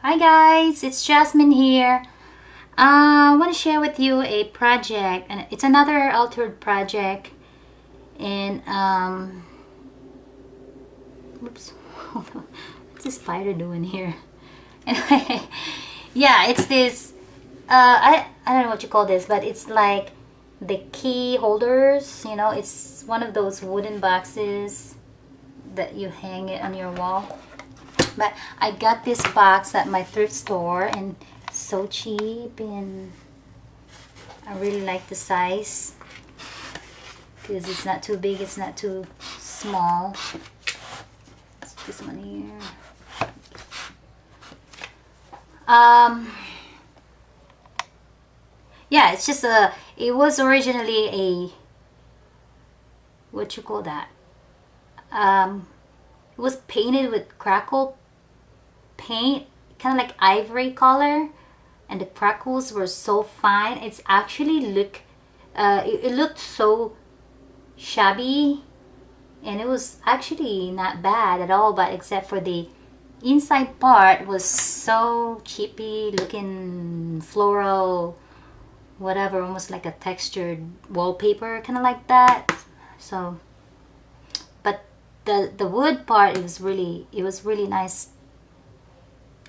Hi guys, it's Jasmine here. I want to share with you a project, and it's another altered project. And oops, what's this spider doing here? Anyway, yeah, it's this. I don't know what you call this, but it's like the key holders. You know, it's one of those wooden boxes that you hang it on your wall. But I got this box at my thrift store and so cheap, and I really like the size because it's not too big, it's not too small. Let's put this one here. Yeah, it's just it was originally a, what you call that? It was painted with crackle paint, kind of like ivory color, and the crackles were so fine. It's actually it looked so shabby, and it was actually not bad at all, but except for the inside part was so cheapy looking, floral, whatever, almost like a textured wallpaper, kind of like that. So, but the wood part, it was really nice,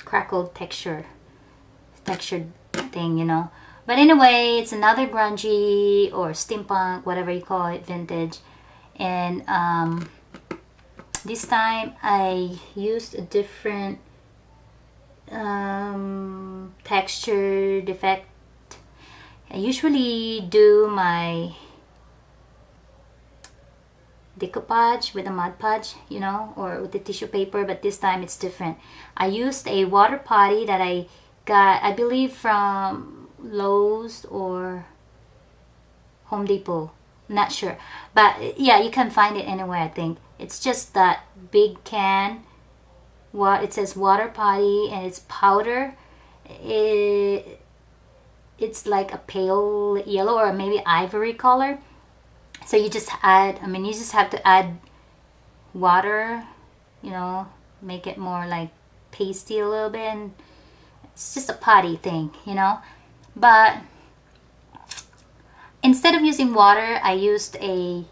crackled textured thing, you know. But anyway, it's another grungy or steampunk, whatever you call it, vintage. And this time I used a different texture defect. I usually do my decoupage with a Mod Podge, you know, or with the tissue paper, but this time it's different. I used a water potty that I got, I believe, from Lowe's or Home Depot, not sure, but yeah, you can find it anywhere. I think it's just that big can. What it says, water potty, and it's powder. It's like a pale yellow or maybe ivory color. So you just add, you just have to add water, you know, make it more like pasty a little bit, and it's just a potty thing, you know. But instead of using water, I used a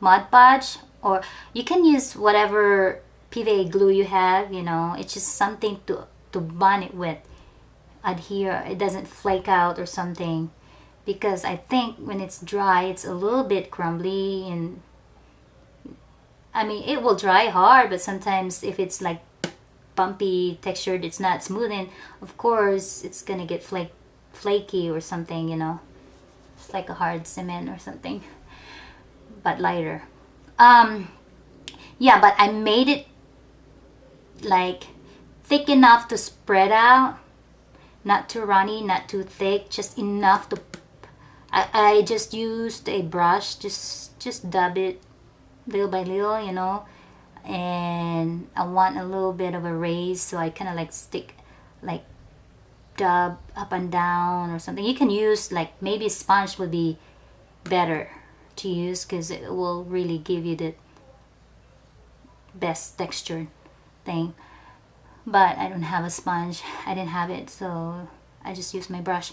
Mod Podge, or you can use whatever PVA glue you have, you know. It's just something to bond it with, adhere, it doesn't flake out or something. Because I think when it's dry, it's a little bit crumbly, and it will dry hard, but sometimes if it's like bumpy textured, it's not smooth, and of course it's gonna get flaky or something, you know. It's like a hard cement or something, but lighter. Yeah, but I made it like thick enough to spread out, not too runny, not too thick, just enough to I just used a brush, just dab it little by little, you know. And I want a little bit of a raise, so I kind of like like dab up and down or something. You can use like maybe a sponge would be better to use, because it will really give you the best textured thing. But I don't have a sponge, I didn't have it, so I just used my brush.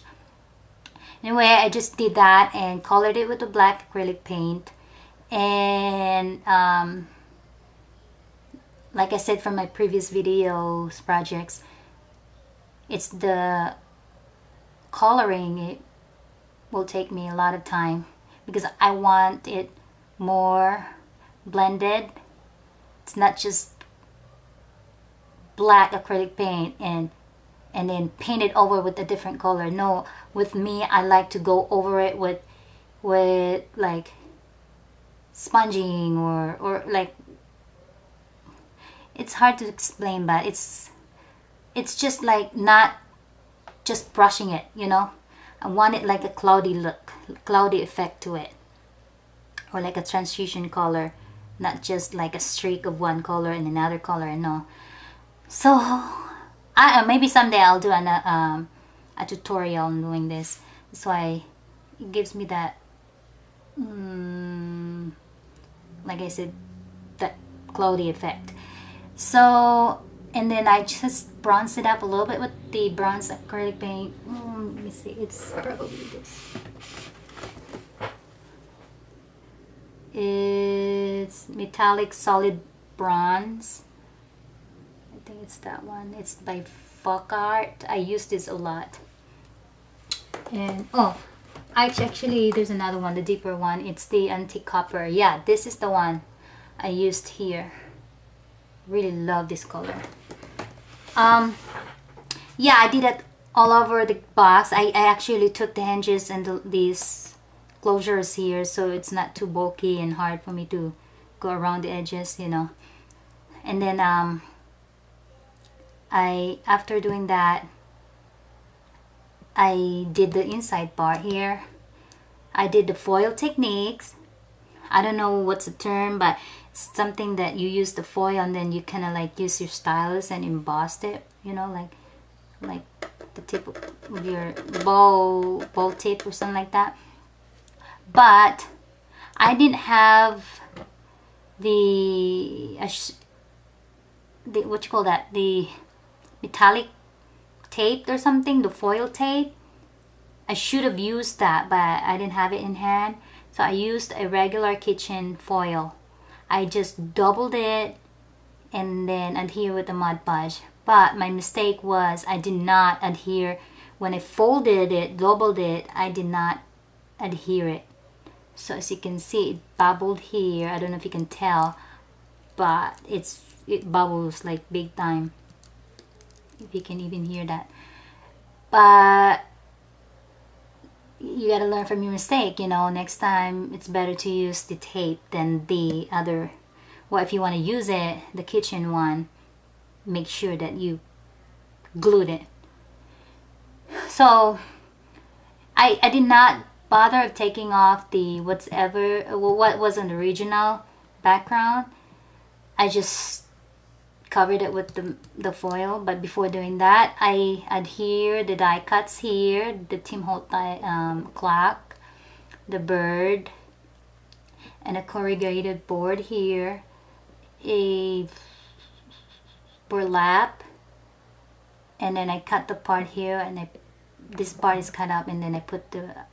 Anyway, I just did that and colored it with the black acrylic paint. And like I said from my previous videos, projects, it's the coloring. It will take me a lot of time because I want it more blended. It's not just black acrylic paint and then paint it over with a different color. No, with me, I like to go over it with like sponging or like, it's hard to explain, but it's just like not just brushing it, you know. I want it like a cloudy look, cloudy effect to it, or like a transition color, not just like a streak of one color and another color. No. So maybe someday I'll do a tutorial on doing this. That's why it gives me that, like I said, that cloudy effect. So And then I just bronze it up a little bit with the bronze acrylic paint. Let me see, it's probably this. It's metallic solid bronze. I think it's that one. It's by Folk Art. I use this a lot. And oh, actually there's another one, the deeper one. It's the antique copper. Yeah, this is the one I used here. Really love this color. Yeah, I did it all over the box. I actually took the hinges and these closures here, so it's not too bulky and hard for me to go around the edges, you know. And then after doing that, I did the inside part here. I did the foil techniques. I don't know what's the term, but it's something that you use the foil and then you kind of like use your stylus and embossed it, you know, like the tip of your ball tip or something like that. But I didn't have the what you call that, the metallic tape or something, the foil tape. I should have used that, but I didn't have it in hand, so I used a regular kitchen foil. I just doubled it and then adhere with the Mod Podge. But my mistake was I did not adhere. When I folded it, doubled it, I did not adhere it. So as you can see, it bubbled here. I don't know if you can tell, but it bubbles like big time. If you can even hear that. But you gotta learn from your mistake, you know. Next time it's better to use the tape than the other. Well, if you want to use it, the kitchen one, make sure that you glued it. So I did not bother of taking off the what was an original background. I just covered it with the foil. But before doing that, I adhere the die cuts here, the Tim Holt clock, the bird, and a corrugated board here, a burlap, and then I cut the part here, and this part is cut up, and then I put the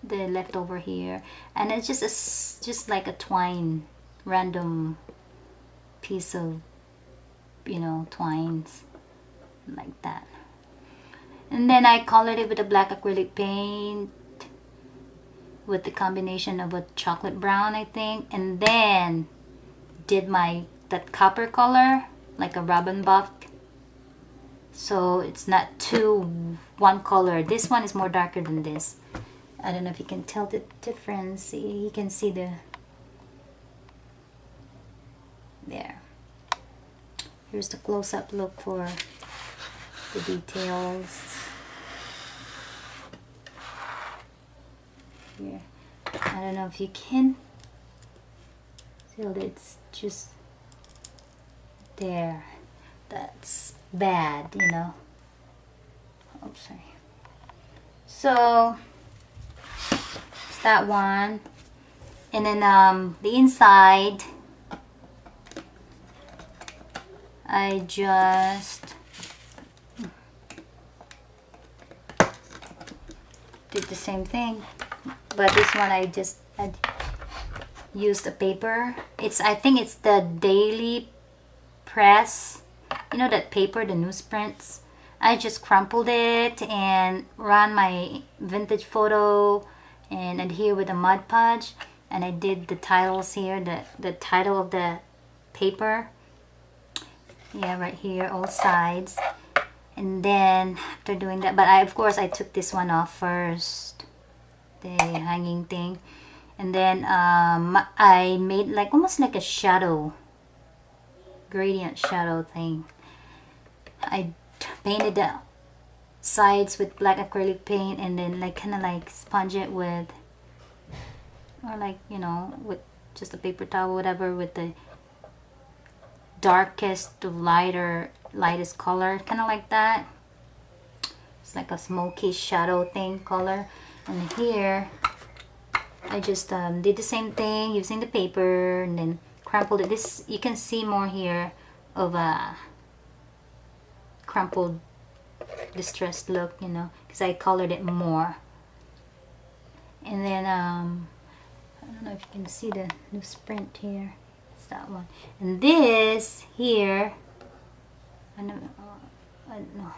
leftover here, and it's just like a twine, random piece of, you know, twines like that. And then I colored it with a black acrylic paint with the combination of a chocolate brown, I think, and then did that copper color like a robin buff, so it's not too one color. This one is more darker than this. I don't know if you can tell the difference. You can see there. Here's the close-up look for the details. Here. I don't know if you can feel that it's just there. That's bad, you know. Oh, sorry. So it's that one. And then the inside, I just did the same thing, but this one I used a paper. I think it's the Daily Press, you know, that paper, the newsprints. I just crumpled it and ran my vintage photo and adhere with a Mod Podge, and I did the titles here, the title of the paper. Yeah, right here, all sides. And then after doing that, but of course I took this one off first, the hanging thing, and then I made like almost like a shadow, gradient shadow thing. I painted the sides with black acrylic paint, and then like kind of like sponge it with, or like, you know, with just a paper towel, whatever, with the darkest to lightest color, kind of like that. It's like a smoky shadow thing color. And here I just did the same thing using the paper and then crumpled it. This, you can see more here of crumpled, distressed look, you know, because I colored it more. And then I don't know if you can see the newsprint here. It's that one. And this here, I don't know.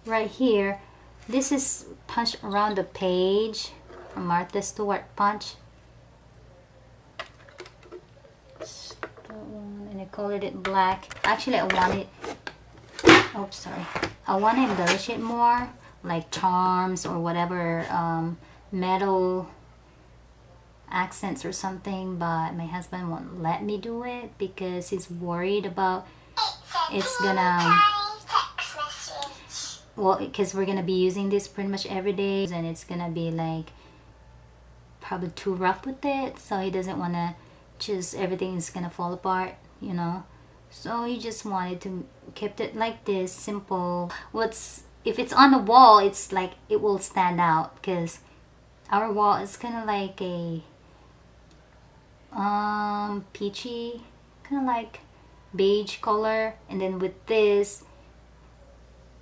Right here, this is punched around the page from Martha Stewart punch. And I colored it black. Actually, I want it, oops, sorry. I want to embellish it more, like charms or whatever, metal accents or something, but my husband won't let me do it because he's worried about it's gonna, well, because we're gonna be using this pretty much every day, and it's gonna be like probably too rough with it, so he doesn't want to just everything is gonna fall apart, you know. So he just wanted to keep it like this, simple. If it's on the wall, it's like it will stand out, because our wall is kind of like a peachy, kind of like beige color, and then with this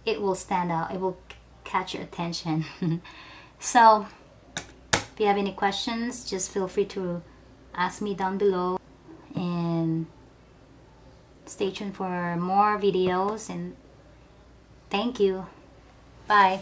it will stand out, it will catch your attention. So if you have any questions, just feel free to ask me down below, and stay tuned for more videos, and thank you. Bye.